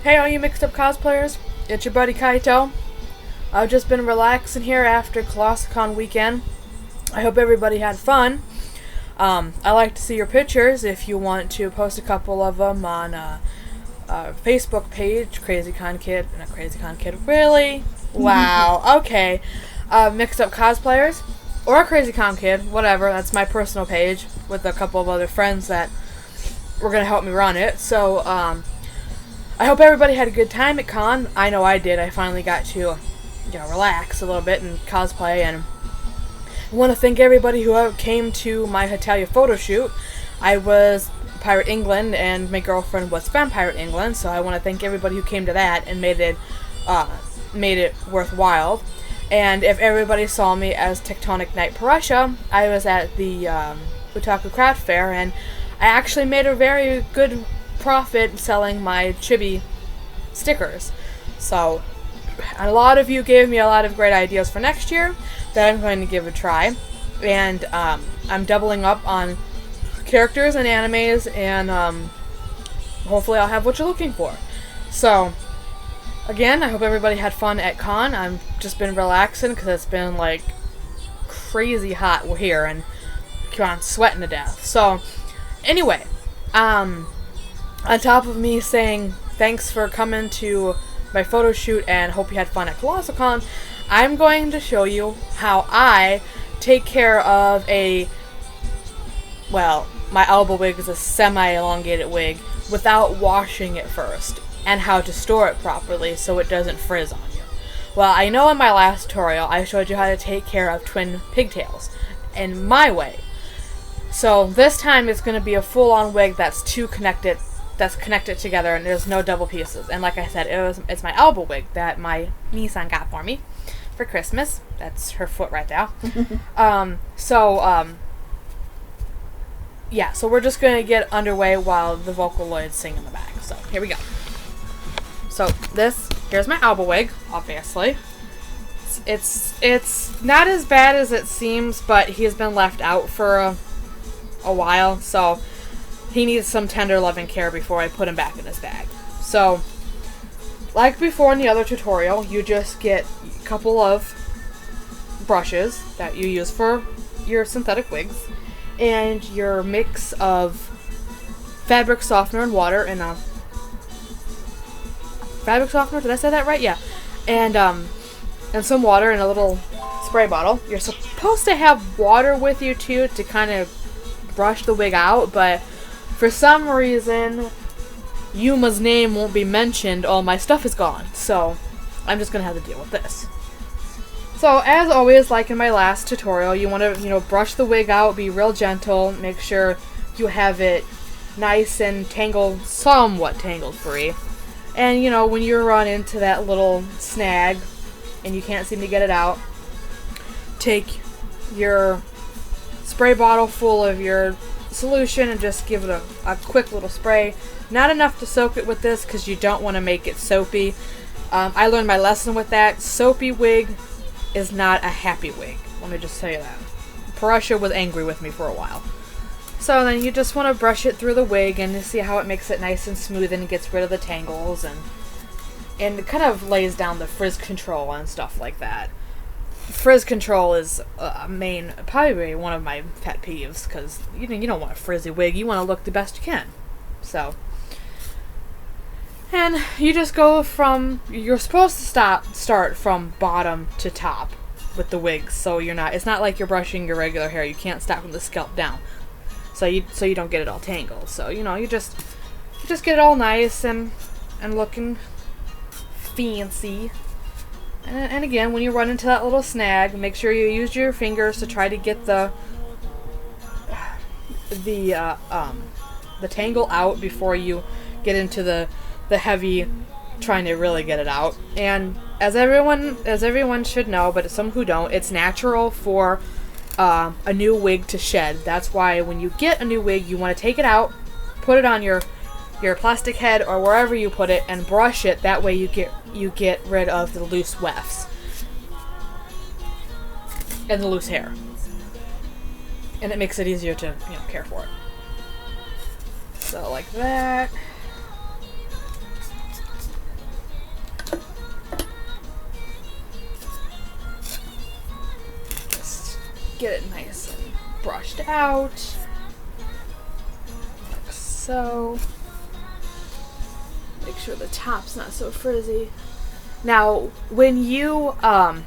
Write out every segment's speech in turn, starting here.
Hey all you mixed up cosplayers, it's your buddy Kaito. I've just been relaxing here after clossalcon weekend. I hope everybody had fun. I like to see your pictures if you want to post a couple of them on Facebook page, CrazyCon Kid, not CrazyCon Kid, really? Wow, okay. Mixed up cosplayers, or CrazyCon Kid, whatever, that's my personal page, with a couple of other friends that were going to help me run it, so, I hope everybody had a good time at con. I know I did. I finally got to, relax a little bit and cosplay, and I want to thank everybody who came to my Hetalia photo shoot. I was Pirate England, and my girlfriend was from Pirate England, so I want to thank everybody who came to that and made it worthwhile. And if everybody saw me as Tectonic Knight Parusha, I was at the Otaku Craft Fair, and I actually made a very good profit selling my chibi stickers. So a lot of you gave me a lot of great ideas for next year that I'm going to give a try, and I'm doubling up on characters and animes, and hopefully I'll have what you're looking for. So again, I hope everybody had fun at con. I've just been relaxing because it's been like crazy hot here and I'm sweating to death. So anyway, on top of me saying thanks for coming to my photo shoot and hope you had fun at clossalcon, I'm going to show you how I take care of my elbow wig is a semi-elongated wig without washing it first, and how to store it properly so it doesn't frizz on you. Well, I know in my last tutorial I showed you how to take care of twin pigtails in my way. So this time it's going to be a full-on wig that's connected together, and there's no double pieces. And like I said, it's my elbow wig that my Nissan got for me for Christmas. That's her foot right there. So we're just gonna get underway while the Vocaloids sing in the back. So here we go. So here's my elbow wig, obviously. It's not as bad as it seems, but he's been left out for a while, so he needs some tender loving care before I put him back in his bag. So, like before in the other tutorial, you just get a couple of brushes that you use for your synthetic wigs, and your mix of fabric softener and water in a fabric softener, did I say that right? Yeah. And some water in a little spray bottle. You're supposed to have water with you too to kind of brush the wig out, but for some reason Yuma's name won't be mentioned. All my stuff is gone, so I'm just gonna have to deal with this. So as always, like in my last tutorial, you want to brush the wig out, be real gentle, make sure you have it nice and somewhat tangled free. And when you run into that little snag and you can't seem to get it out, take your spray bottle full of your solution and just give it a quick little spray. Not enough to soak it with this because you don't want to make it soapy. I learned my lesson with that. Soapy wig is not a happy wig. Let me just tell you that. Parusha was angry with me for a while. So then you just want to brush it through the wig and see how it makes it nice and smooth and gets rid of the tangles, and it kind of lays down the frizz control and stuff like that. Frizz control is probably one of my pet peeves, because you don't want a frizzy wig. You want to look the best you can. So, and you just go you're supposed to start from bottom to top with the wigs, so it's not like you're brushing your regular hair. You can't start from the scalp down, so you don't get it all tangled. So you just get it all nice and looking fancy. And again, when you run into that little snag, make sure you use your fingers to try to get the tangle out before you get into the heavy trying to really get it out. And as everyone should know, but some who don't, it's natural for a new wig to shed. That's why when you get a new wig, you want to take it out, put it on your plastic head or wherever you put it, and brush it. That way you get rid of the loose wefts and the loose hair, and it makes it easier to care for it. So like that. get it nice and brushed out, like so. Make sure the top's not so frizzy. Now, when you go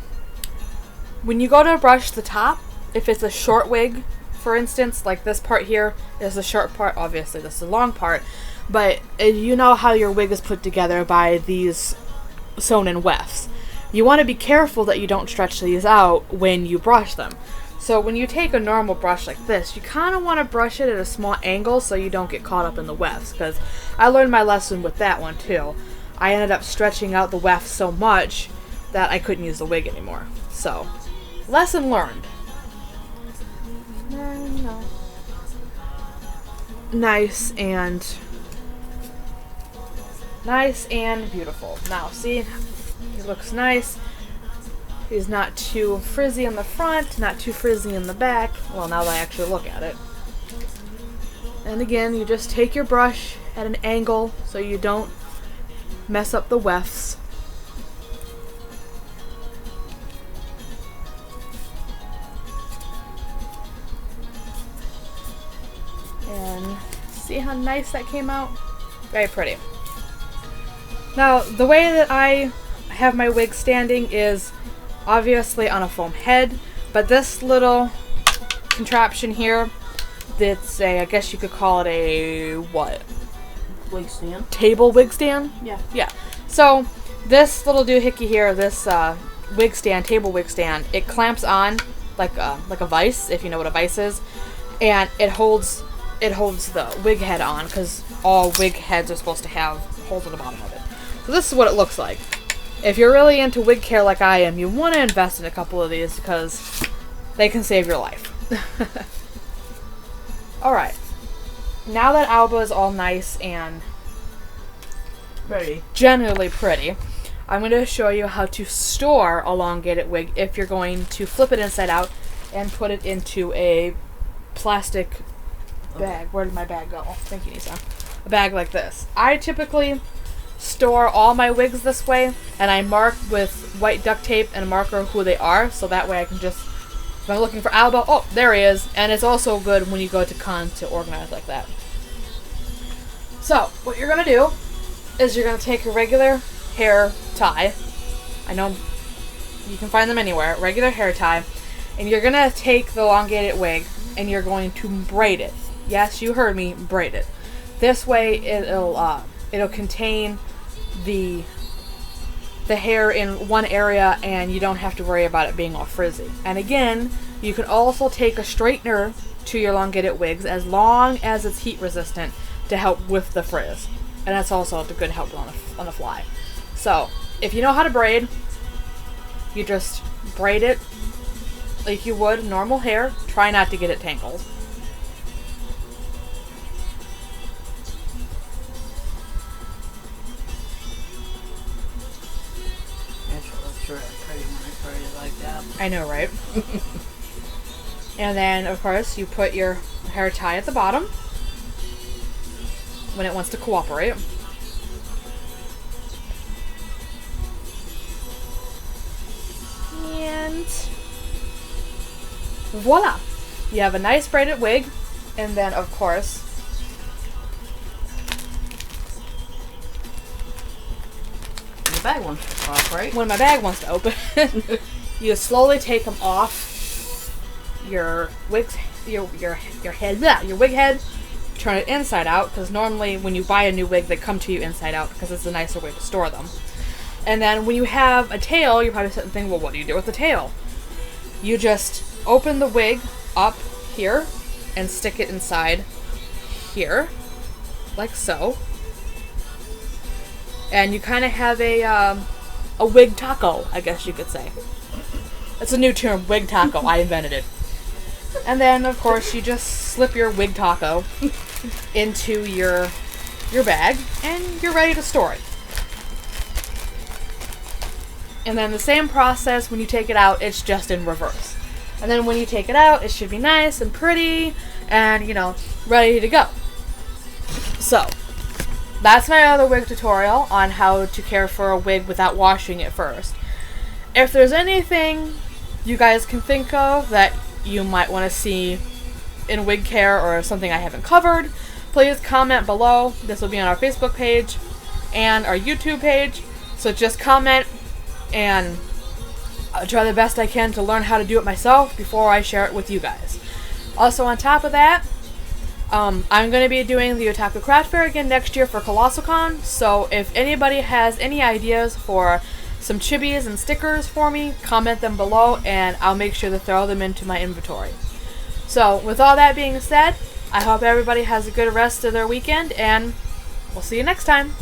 to brush the top, if it's a short wig, for instance, like this part here is the short part, obviously this is the long part, but you know how your wig is put together by these sewn-in wefts. You want to be careful that you don't stretch these out when you brush them. So when you take a normal brush like this, you kind of want to brush it at a small angle so you don't get caught up in the wefts, because I learned my lesson with that one too. I ended up stretching out the weft so much that I couldn't use the wig anymore. So, lesson learned. No. Nice and beautiful. Now, see, he looks nice. He's not too frizzy in the front, not too frizzy in the back. Well, now that I actually look at it. And again, you just take your brush at an angle so you don't mess up the wefts. And see how nice that came out? Very pretty. Now, the way that I have my wig standing is obviously on a foam head, but this little contraption here, it's a, I guess you could call it a, what? Wig stand. Table wig stand? Yeah. Yeah. So, this little doohickey here, this wig stand, table wig stand, it clamps on like a vise, if you know what a vise is, and it holds the wig head on, because all wig heads are supposed to have holes at the bottom of it. So this is what it looks like. If you're really into wig care like I am, you want to invest in a couple of these because they can save your life. Alright. Now that Alba is all nice and Pretty. generally pretty, I'm going to show you how to store a elongated wig if you're going to flip it inside out and put it into a plastic bag. Where did my bag go? Thank you, Nisa. A bag like this. I typically store all my wigs this way, and I mark with white duct tape and a marker who they are, so that way I can just, if I'm looking for Alba, oh, there he is. And it's also good when you go to con to organize like that. So, what you're going to do is you're going to take a regular hair tie. I know you can find them anywhere. Regular hair tie. And you're going to take the elongated wig and you're going to braid it. Yes, you heard me, braid it. This way it'll contain the hair in one area and you don't have to worry about it being all frizzy. And again, you can also take a straightener to your elongated wigs as long as it's heat resistant to help with the frizz. And that's also a good help on the fly. So, if you know how to braid, you just braid it like you would normal hair. Try not to get it tangled. I know, right? And then, of course, you put your hair tie at the bottom when it wants to cooperate. And voila! You have a nice braided wig, and then, of course, The bag wants to cooperate. when my bag wants to open, you slowly take them off your wigs, your head, your wig head. Turn it inside out, because normally when you buy a new wig, they come to you inside out because it's a nicer way to store them. And then when you have a tail, you're probably sitting thinking, well, what do you do with the tail? You just open the wig up here and stick it inside here, like so. And you kind of have a wig taco, I guess you could say. It's a new term, wig taco. I invented it. And then, of course, you just slip your wig taco into your bag, and you're ready to store it. And then the same process when you take it out, it's just in reverse. And then when you take it out, it should be nice and pretty and, you know, ready to go. So, that's my other wig tutorial on how to care for a wig without washing it first. If there's anything you guys can think of that you might want to see in wig care or something I haven't covered, please comment below. This will be on our Facebook page and our YouTube page. So just comment, and I'll try the best I can to learn how to do it myself before I share it with you guys. Also, on top of that, I'm going to be doing the Otaku Craft Fair again next year for clossalcon. So if anybody has any ideas for some chibis and stickers for me, comment them below and I'll make sure to throw them into my inventory. So with all that being said, I hope everybody has a good rest of their weekend, and we'll see you next time.